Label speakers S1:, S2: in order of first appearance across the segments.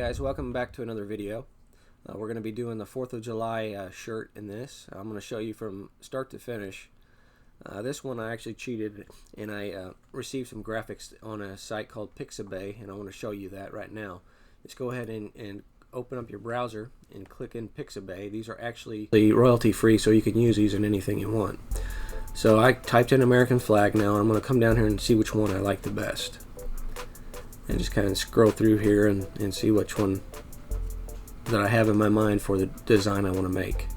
S1: guys, welcome back to another video. We're going to be doing the 4th of July shirt in this. I'm going to show you from start to finish. This one I actually cheated and I received some graphics on a site called Pixabay, and I want to show you that right now. Just go ahead and open up your browser and click in Pixabay. These are actually royalty free, so you can use these in anything you want. So I typed in American flag. Now I'm going to come down here and see which one I like the best. And just kind of scroll through here and see which one that I have in my mind for the design I want to make.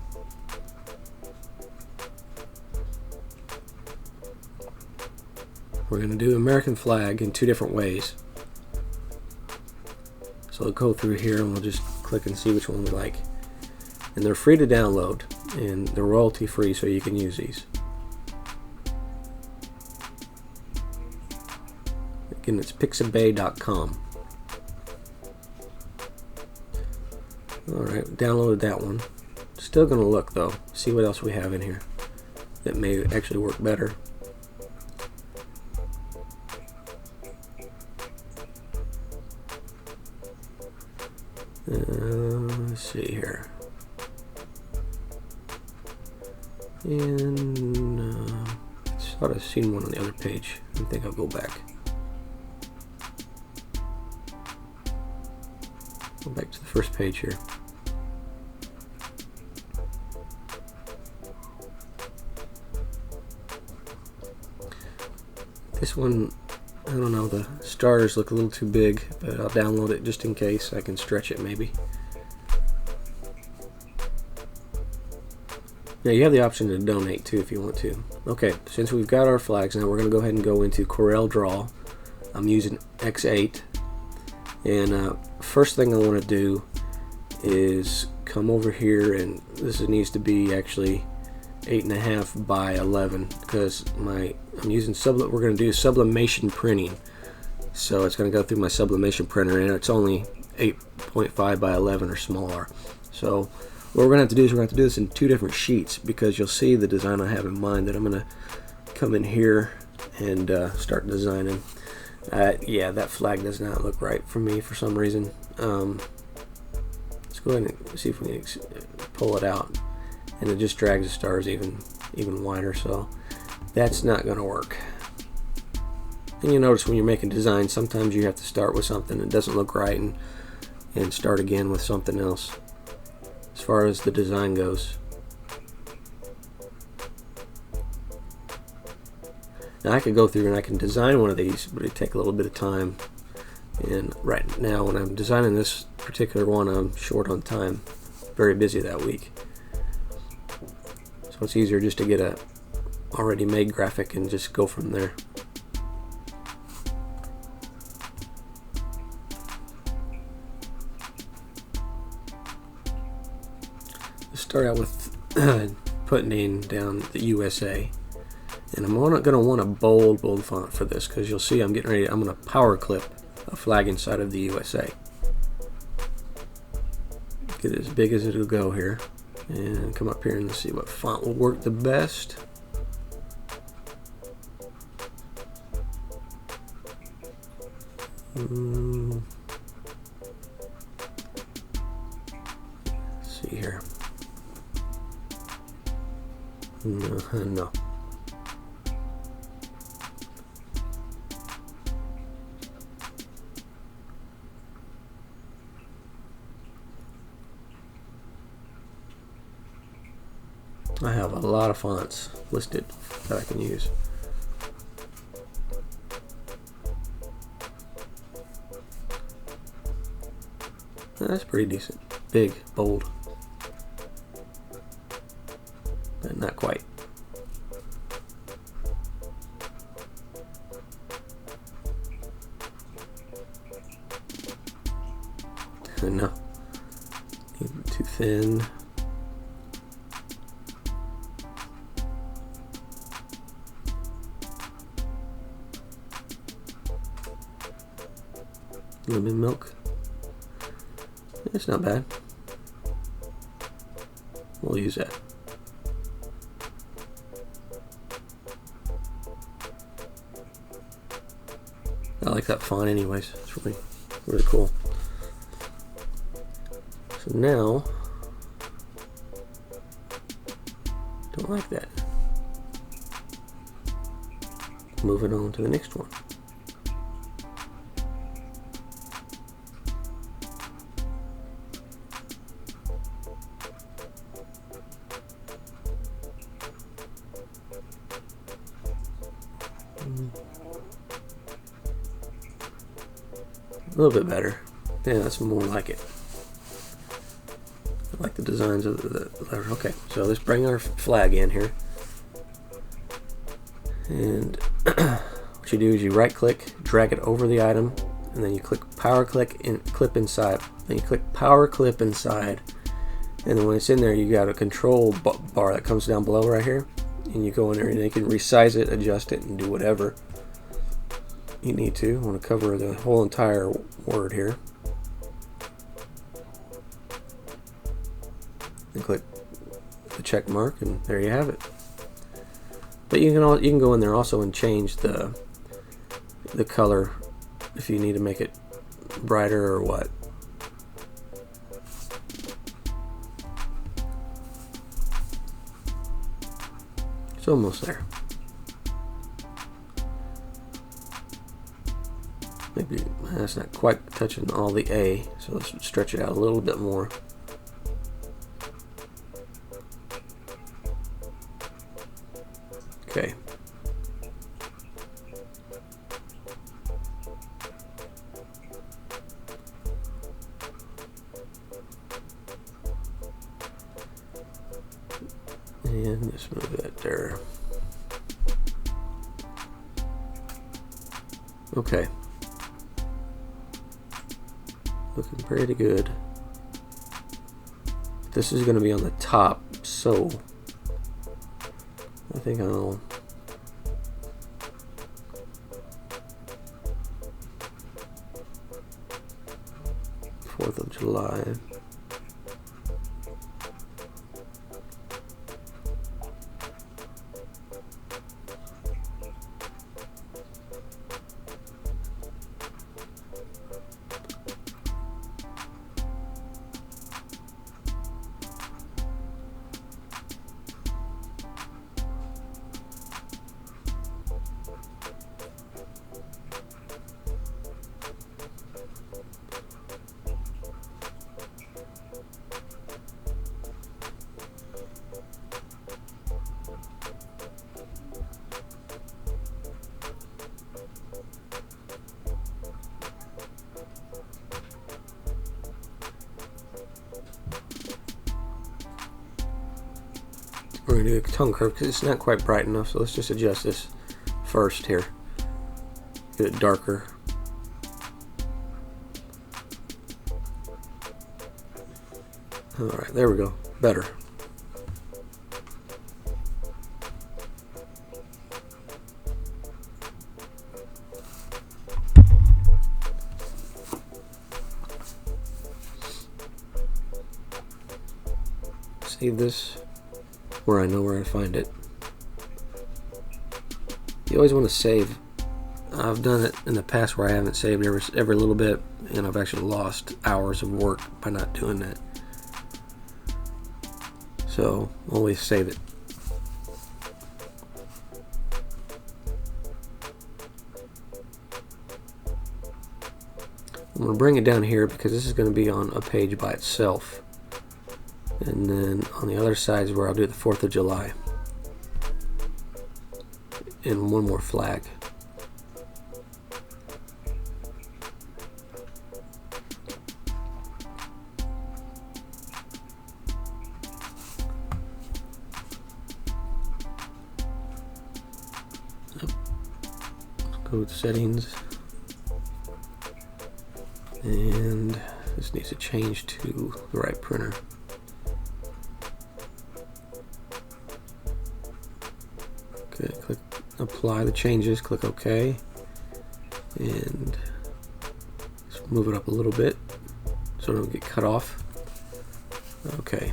S1: We're going to do American flag in two different ways. So I'll go through here and we'll just click and see which one we like. And they're free to download and they're royalty free, so you can use these. Again, it's pixabay.com. Alright, downloaded that one. Still gonna look though, see what else we have in here that may actually work better. Let's see here. And I thought I've seen one on the other page. I think I'll go back. Go back to the first page here. This one, I don't know, the stars look a little too big, but I'll download it just in case. I can stretch it maybe. Now you have the option to donate too if you want to. Okay, since we've got our flags now, we're going to go ahead and go into Corel Draw. I'm using X8. And first thing I want to do is come over here, and this needs to be actually 8.5 by 11 because I'm using we're going to do sublimation printing, so it's going to go through my sublimation printer, and it's only 8.5 by 11 or smaller. So what we're going to have to do is we're going to have to do this in two different sheets, because you'll see the design I have in mind that I'm going to come in here and start designing. Yeah, that flag does not look right for me for some reason. Let's go ahead and see if we can pull it out, and it just drags the stars even wider, so that's not going to work. And you notice when you're making designs, sometimes you have to start with something that doesn't look right and start again with something else as far as the design goes. Now I could go through and I can design one of these, but it'd take a little bit of time. And right now when I'm designing this particular one, I'm short on time. Very busy that week. So it's easier just to get a already made graphic and just go from there. Let's start out with putting in down the USA. And I'm going to want a bold font for this, because you'll see I'm going to power clip a flag inside of the USA. Get it as big as it'll go here, and come up here and see what font will work the best. Let's see here. No. I have a lot of fonts listed that I can use. That's pretty decent. Big, bold, but not quite. No, too thin. Lemon milk. It's not bad. We'll use that. I like that font anyways. It's really cool. So now, don't like that. Moving on to the next one. A little bit better. Yeah, that's more like it. I like the designs of the letter. Okay, so let's bring our flag in here. And what you do is you right click, drag it over the item, and then you click power click and clip inside. Then you click power clip inside. And then when it's in there, you got a control bar that comes down below right here. And you go in there and you can resize it, adjust it, and do whatever you need to. I want to cover the whole entire word here. And click the check mark, and there you have it. But you can go in there also and change the color if you need to make it brighter or what. It's almost there. Maybe that's not quite touching all the A, so let's stretch it out a little bit more. Okay. And just move that there. Okay. Looking pretty good. This is going to be on the top, so I think I'll Fourth of July. We're going to do a tone curve because it's not quite bright enough, so let's just adjust this first here. Get it darker. Alright, there we go. Better. Save this where I know where I find it. You always want to save. I've done it in the past where I haven't saved every little bit, and I've actually lost hours of work by not doing that. So always save it. I'm going to bring it down here because this is going to be on a page by itself. And then on the other side is where I'll do the 4th of July. And one more flag. Let's go with settings. And this needs to change to the right printer. Okay, click apply the changes, click OK, and just move it up a little bit so it don't get cut off. Okay.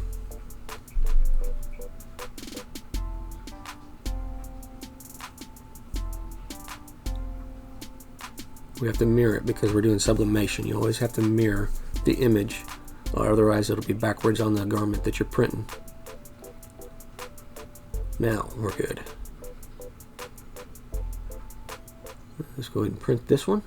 S1: We have to mirror it because we're doing sublimation. You always have to mirror the image or otherwise it'll be backwards on the garment that you're printing. Now we're good. Let's go ahead and print this one.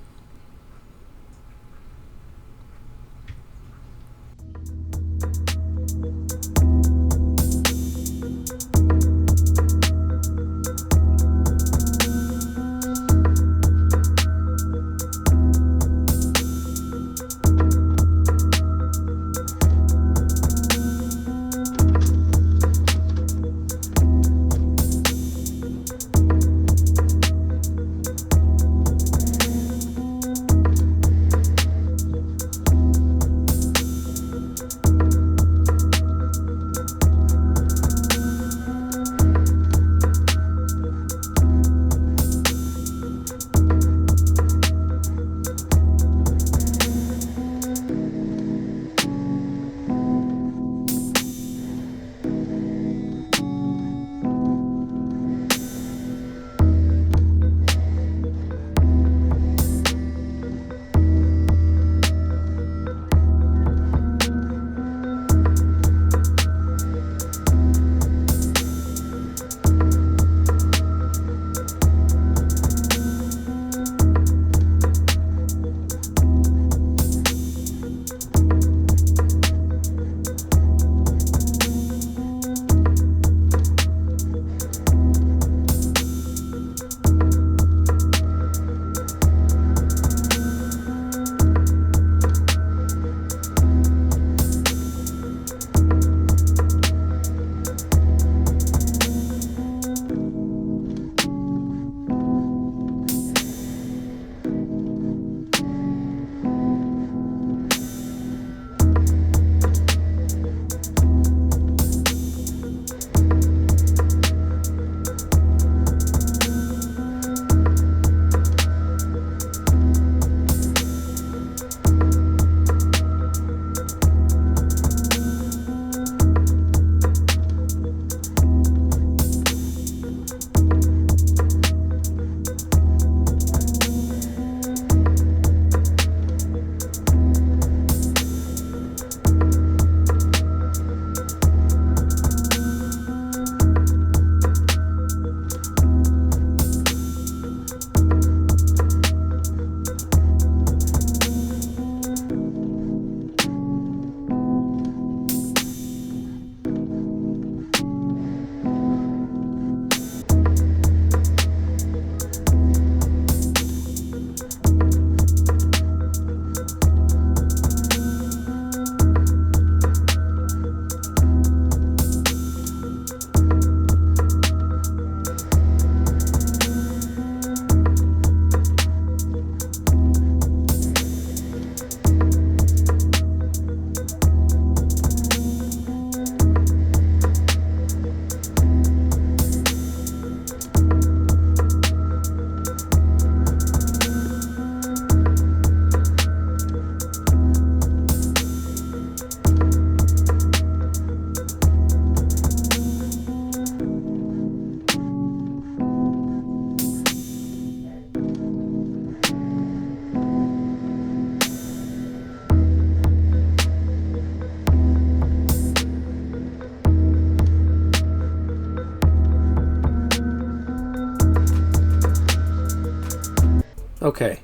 S1: Okay,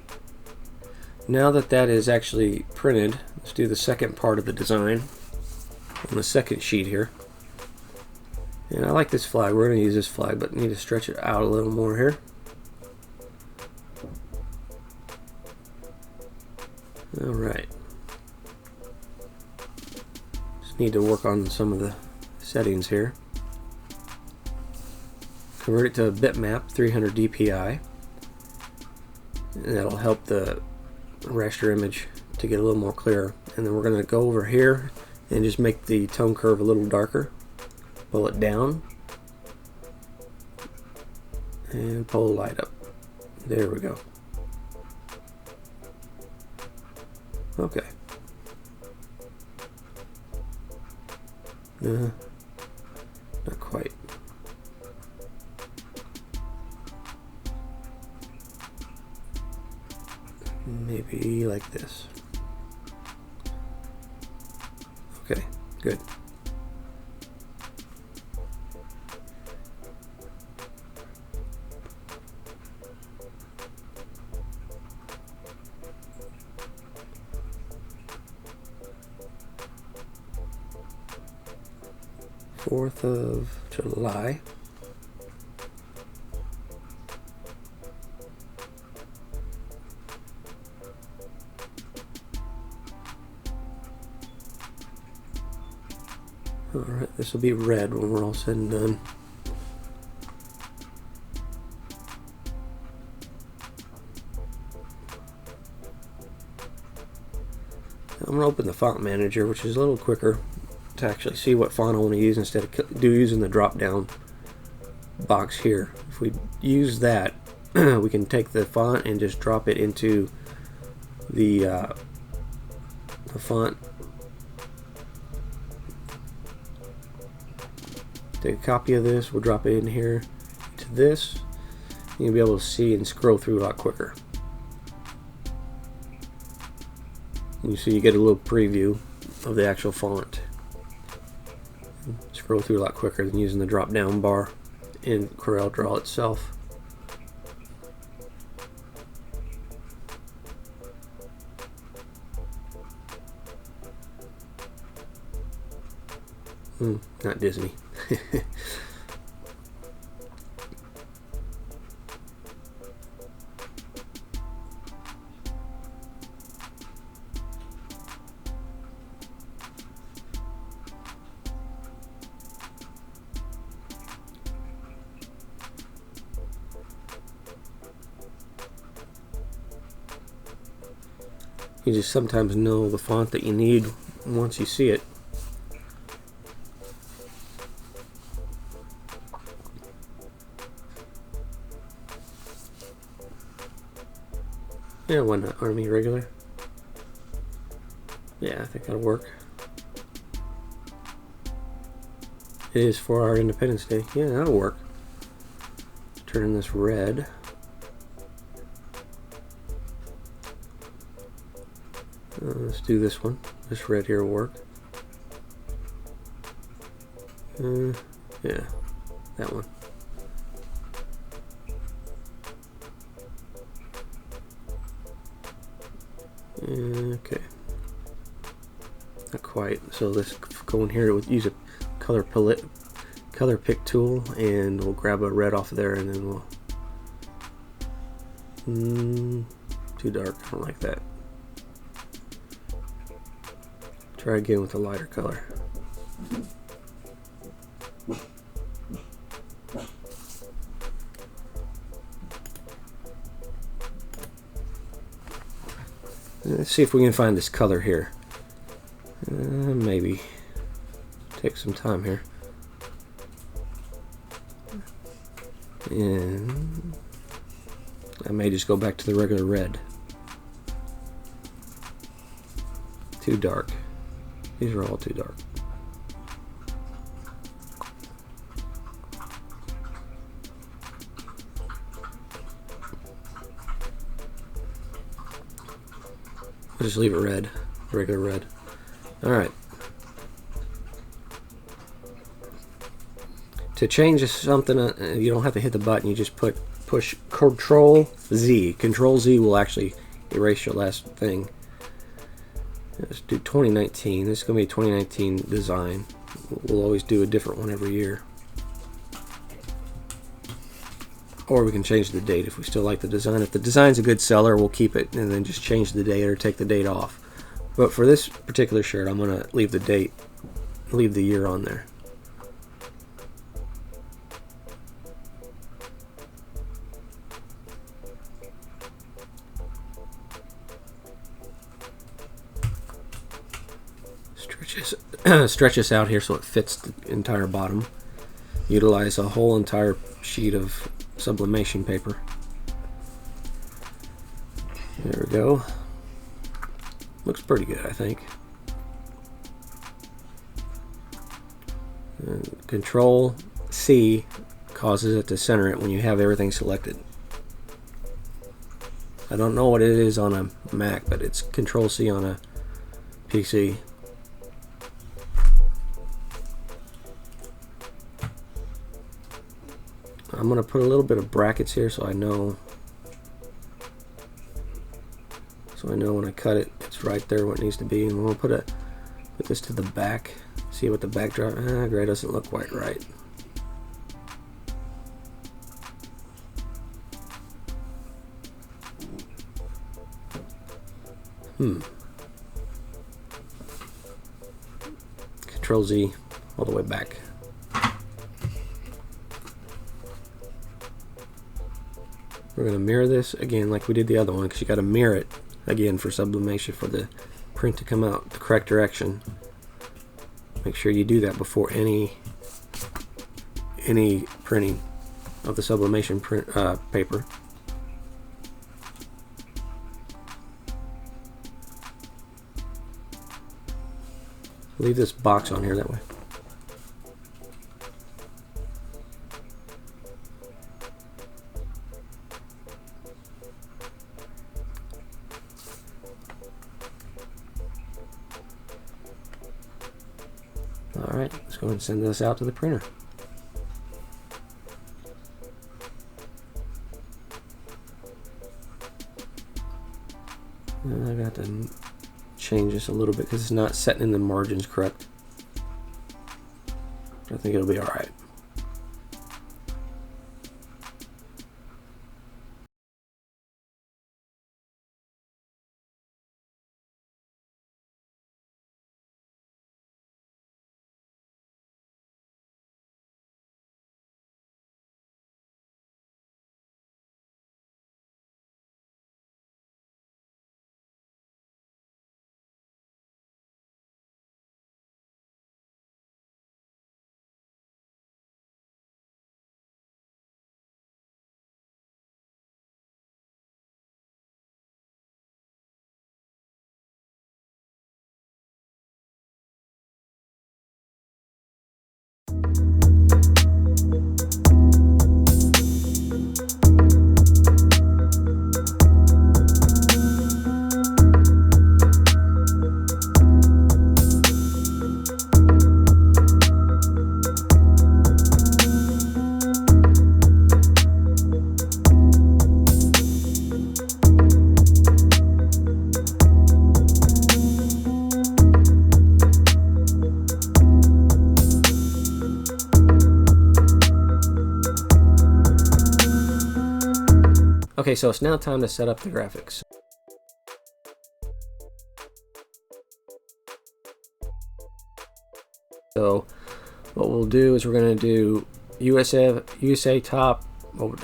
S1: now that that is actually printed, let's do the second part of the design on the second sheet here. And I like this flag. We're going to use this flag, but need to stretch it out a little more here. Alright. Just need to work on some of the settings here. Convert it to a bitmap, 300 dpi. And that'll help the raster image to get a little more clear. And then we're going to go over here and just make the tone curve a little darker. Pull it down and pull the light up. There we go. Okay. Not quite. Maybe like this. Okay, good. Fourth of July. Alright, this will be red when we're all said and done. I'm going to open the font manager, which is a little quicker to actually see what font I want to use instead of using the drop down box here. If we use that, we can take the font and just drop it into the font. Take a copy of this, we'll drop it in here to this. You'll be able to see and scroll through a lot quicker. And you see you get a little preview of the actual font. Scroll through a lot quicker than using the drop down bar in CorelDRAW itself. Not Disney. You just sometimes know the font that you need once you see it. Yeah, why not? Army regular. Yeah, I think that'll work. It is for our Independence Day. Yeah, that'll work. Turn this red. Let's do this one. This red here will work. Yeah, that one. Okay, not quite. So let's go in here. We'll use a color pick tool, and we'll grab a red off of there, and then we'll. Too dark. I don't like that. Try again with a lighter color. Let's see if we can find this color here. Maybe take some time here. And I may just go back to the regular red. Too dark. These are all too dark. I'll just leave it red, regular red. Alright. To change something, you don't have to hit the button, you just push Control Z. Control Z will actually erase your last thing. Let's do 2019. This is going to be a 2019 design. We'll always do a different one every year. Or we can change the date if we still like the design. If the design's a good seller, we'll keep it and then just change the date or take the date off. But for this particular shirt, I'm going to leave the date, leave the year on there. Stretch this out here so it fits the entire bottom. Utilize a whole entire sheet of sublimation paper. There we go. Looks pretty good, I think. And Control C causes it to center it when you have everything selected. I don't know what it is on a Mac, but it's Control C on a PC. I'm going to put a little bit of brackets here so I know when I cut it, it's right there where it needs to be. And we'll put this to the back. See what the backdrop. Gray doesn't look quite right. Control Z all the way back. We're going to mirror this again like we did the other one, because you got to mirror it again for sublimation, for the print to come out the correct direction. Make sure you do that before any printing of the sublimation print paper. Leave this box on here that way. Alright, let's go ahead and send this out to the printer. And I got to change this a little bit because it's not setting in the margins correct. I think it'll be alright. Okay, so it's now time to set up the graphics. So what we'll do is we're going to do USA top,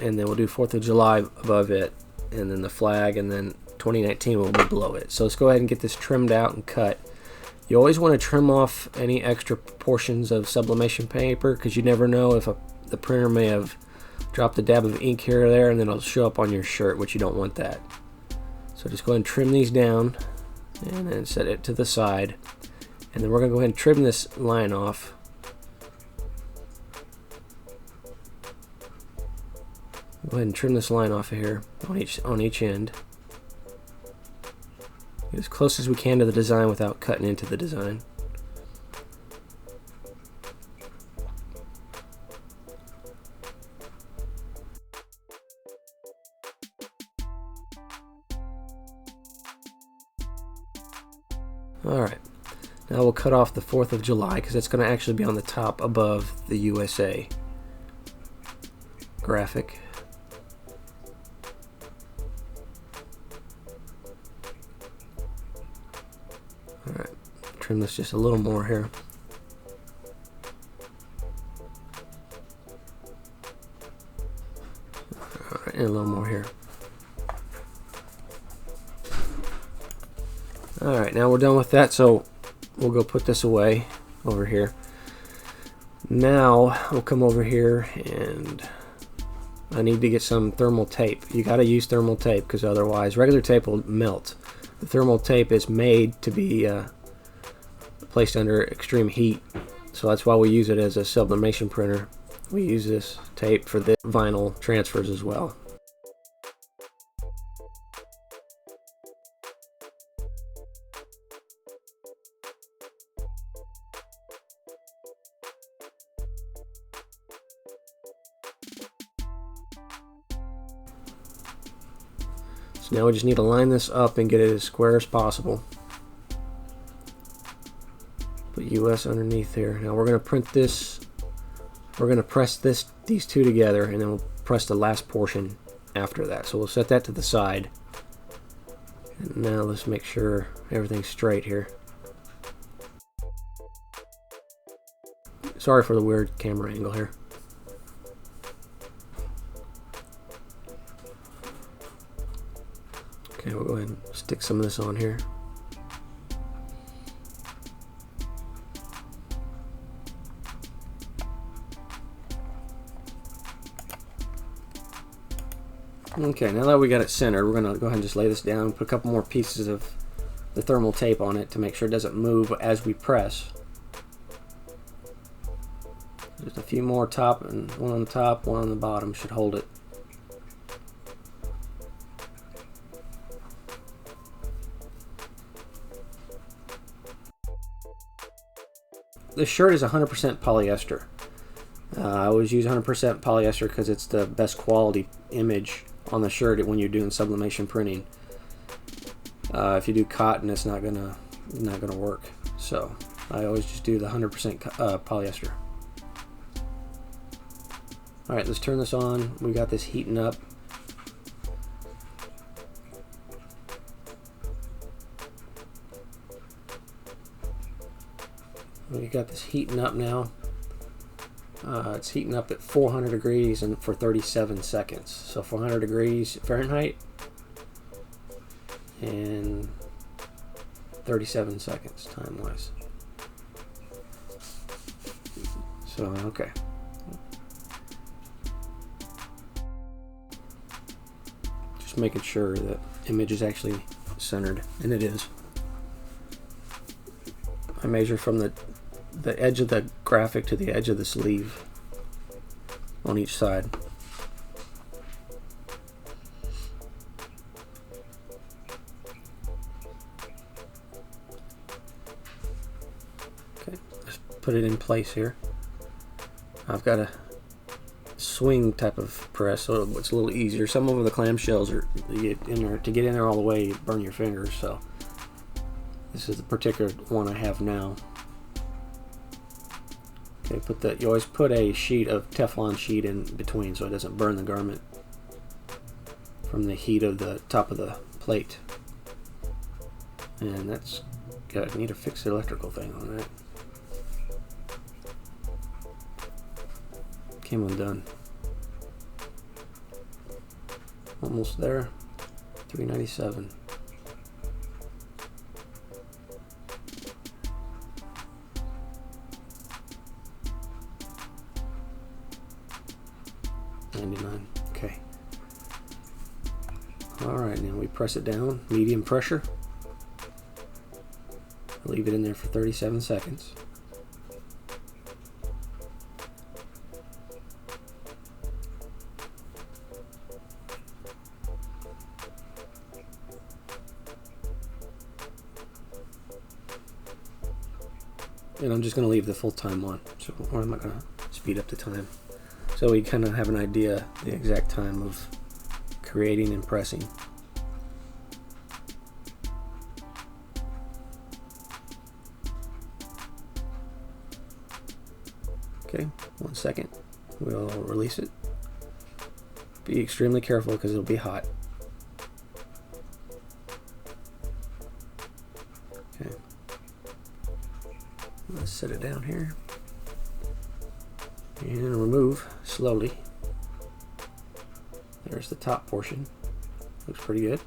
S1: and then we'll do 4th of July above it, and then the flag, and then 2019 will be below it. So let's go ahead and get this trimmed out and cut. You always want to trim off any extra portions of sublimation paper, because you never know if the printer may have dropped a dab of ink here or there, and then it'll show up on your shirt, which you don't want that. So just go ahead and trim these down and then set it to the side, and then we're going to go ahead and trim this line off. Go ahead and trim this line off of here on each end. Get as close as we can to the design without cutting into the design. Alright, now we'll cut off the 4th of July because it's going to actually be on the top above the USA graphic. Alright, trim this just a little more here. Alright, and a little more here. Alright, now we're done with that, so we'll go put this away over here. Now we'll come over here, and I need to get some thermal tape. You got to use thermal tape because otherwise regular tape will melt. The thermal tape is made to be placed under extreme heat, so that's why we use it as a sublimation printer. We use this tape for the vinyl transfers as well. So now we just need to line this up and get it as square as possible. Put US underneath here. Now we're going to print this. We're going to press these two together, and then we'll press the last portion after that. So we'll set that to the side. And now let's make sure everything's straight here. Sorry for the weird camera angle here. Okay, we'll go ahead and stick some of this on here. Okay, now that we got it centered, we're going to go ahead and just lay this down, put a couple more pieces of the thermal tape on it to make sure it doesn't move as we press. Just a few more top, and one on the top, one on the bottom should hold it. This shirt is 100% polyester. I always use 100% polyester because it's the best quality image on the shirt when you're doing sublimation printing. If you do cotton, it's not gonna work. So I always just do the 100% polyester. All right, let's turn this on. We got this heating up. We got this heating up now. It's heating up at 400 degrees and for 37 seconds. So 400 degrees Fahrenheit and 37 seconds time-wise. So, okay. Just making sure that image is actually centered, and it is. I measure from the edge of the graphic to the edge of the sleeve on each side. Okay, let's put it in place here. I've got a swing type of press, so it's a little easier. Some of the clamshells are to get in there all the way, you burn your fingers. So this is the particular one I have now. Okay, you always put a sheet of Teflon sheet in between so it doesn't burn the garment from the heat of the top of the plate. And that's good. I need to fix the electrical thing on that. Came undone. Almost there. 397. Okay. Alright, now we press it down, medium pressure. Leave it in there for 37 seconds. And I'm just going to leave the full time on, so I'm not going to speed up the time. So we kind of have an idea the exact time of creating and pressing. Okay, 1 second. We'll release it. Be extremely careful because it'll be hot. Okay. Let's set it down here. And remove slowly. There's the top portion. Looks pretty good.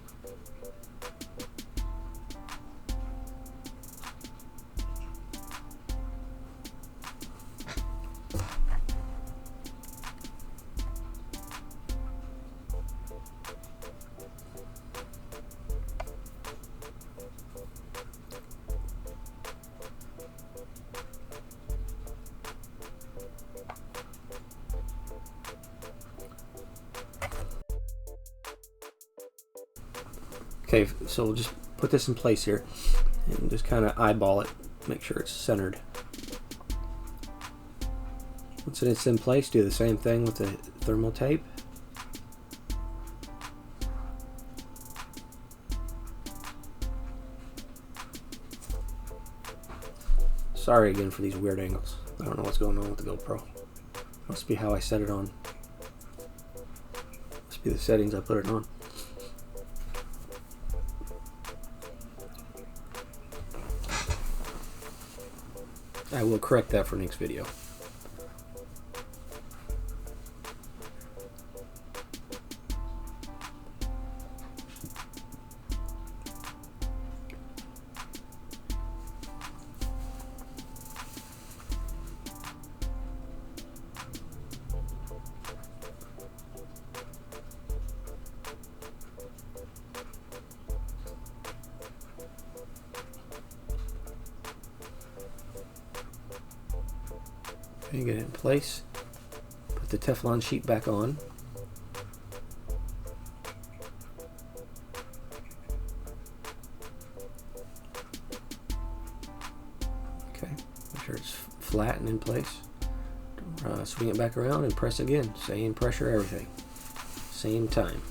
S1: Okay, so we'll just put this in place here and just kind of eyeball it, make sure it's centered. Once it's in place, do the same thing with the thermal tape. Sorry again for these weird angles. I don't know what's going on with the GoPro. Must be how I set it on. Must be the settings I put it on. I will correct that for next video. Okay, get it in place. Put the Teflon sheet back on. Okay, make sure it's flat and in place. Swing it back around and press again. Same pressure, everything. Same time.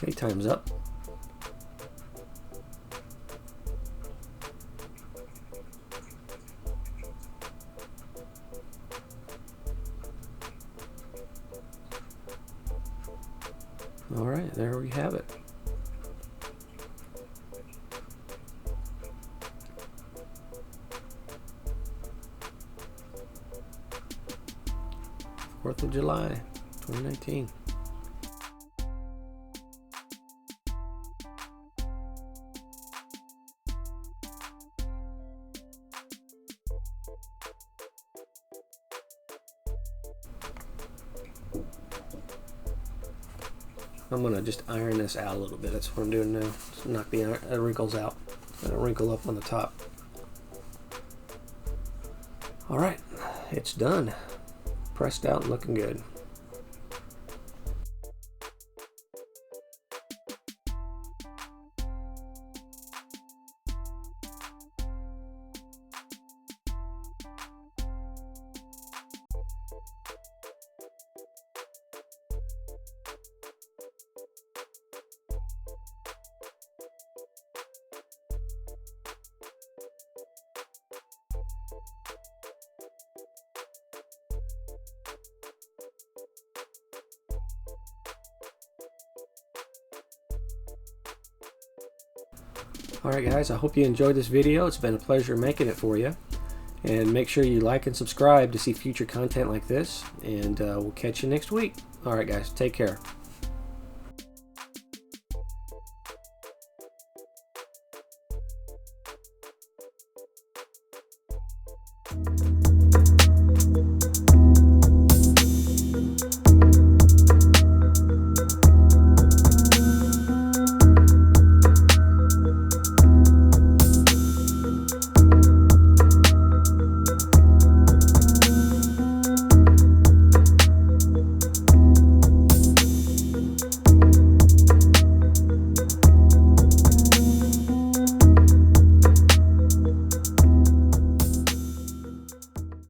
S1: Okay, time's up. All right, there we have it. Fourth of July, 2019. I'm going to just iron this out a little bit. That's what I'm doing now. Just knock the wrinkles out. Let it wrinkle up on the top. Alright, it's done. Pressed out and looking good. Alright guys, I hope you enjoyed this video. It's been a pleasure making it for you. And make sure you like and subscribe to see future content like this. And we'll catch you next week. Alright guys, take care.